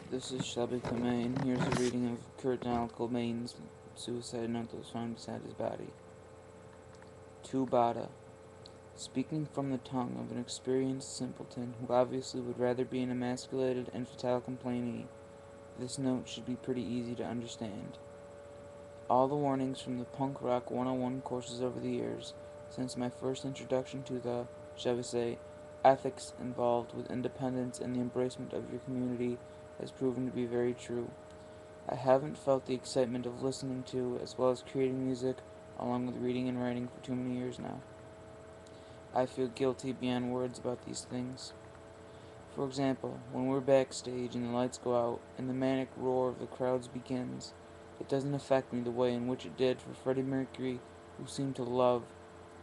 This is Shelby Comain. Here's a reading of Kurt Donald Cobain's suicide note that was found beside his body. To Bada. Speaking from the tongue of an experienced simpleton who obviously would rather be an emasculated infantile complainee, this note should be pretty easy to understand. All the warnings from the punk rock 101 courses over the years, since my first introduction to the, shall we say, ethics involved with independence and the embracement of your community has proven to be very true. I haven't felt the excitement of listening to, as well as creating music, along with reading and writing for too many years now. I feel guilty beyond words about these things. For example, when we're backstage and the lights go out and the manic roar of the crowds begins, it doesn't affect me the way in which it did for Freddie Mercury, who seemed to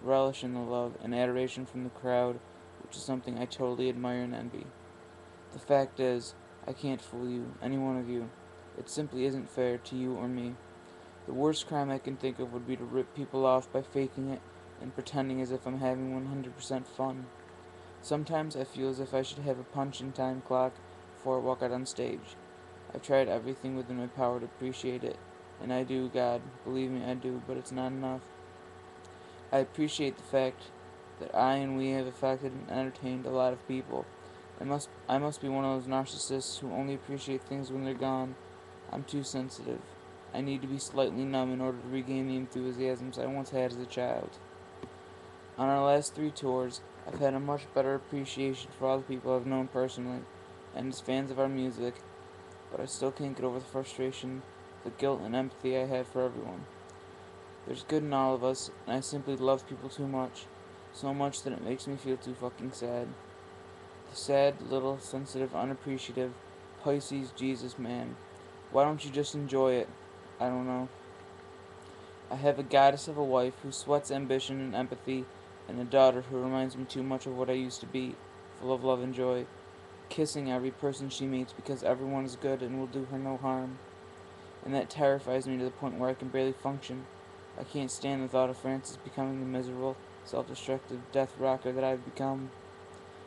relish in the love and adoration from the crowd, which is something I totally admire and envy. The fact is, I can't fool you, any one of you. It simply isn't fair to you or me. The worst crime I can think of would be to rip people off by faking it and pretending as if I'm having 100% fun. Sometimes I feel as if I should have a punch-in-time clock before I walk out on stage. I've tried everything within my power to appreciate it, and I do, God, believe me, I do, but it's not enough. I appreciate the fact that I and we have affected and entertained a lot of people. I must be one of those narcissists who only appreciate things when they're gone. I'm too sensitive. I need to be slightly numb in order to regain the enthusiasms I once had as a child. On our last 3 tours, I've had a much better appreciation for all the people I've known personally, and as fans of our music, but I still can't get over the frustration, the guilt and empathy I have for everyone. There's good in all of us, and I simply love people too much, so much that it makes me feel too fucking sad. The sad, little, sensitive, unappreciative, Pisces Jesus man. Why don't you just enjoy it? I don't know. I have a goddess of a wife who sweats ambition and empathy, and a daughter who reminds me too much of what I used to be, full of love and joy, kissing every person she meets because everyone is good and will do her no harm. And that terrifies me to the point where I can barely function. I can't stand the thought of Francis becoming the miserable, self-destructive death rocker that I've become.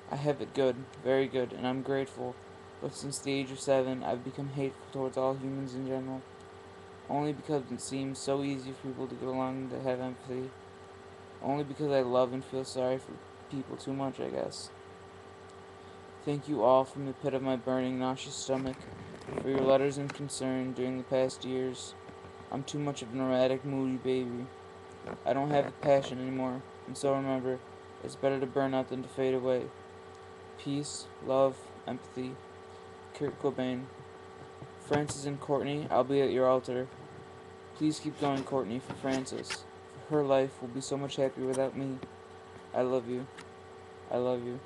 I have it good, very good, and I'm grateful, but since the age of 7, I've become hateful towards all humans in general, only because it seems so easy for people to get along and to have empathy. Only because I love and feel sorry for people too much, I guess. Thank you all from the pit of my burning, nauseous stomach for your letters and concern during the past years. I'm too much of an erratic, moody baby. I don't have the passion anymore, and so remember, it's better to burn out than to fade away. Peace, love, empathy. Kurt Cobain. Francis and Courtney, I'll be at your altar. Please keep going, Courtney, for Francis. For her life will be so much happier without me. I love you. I love you.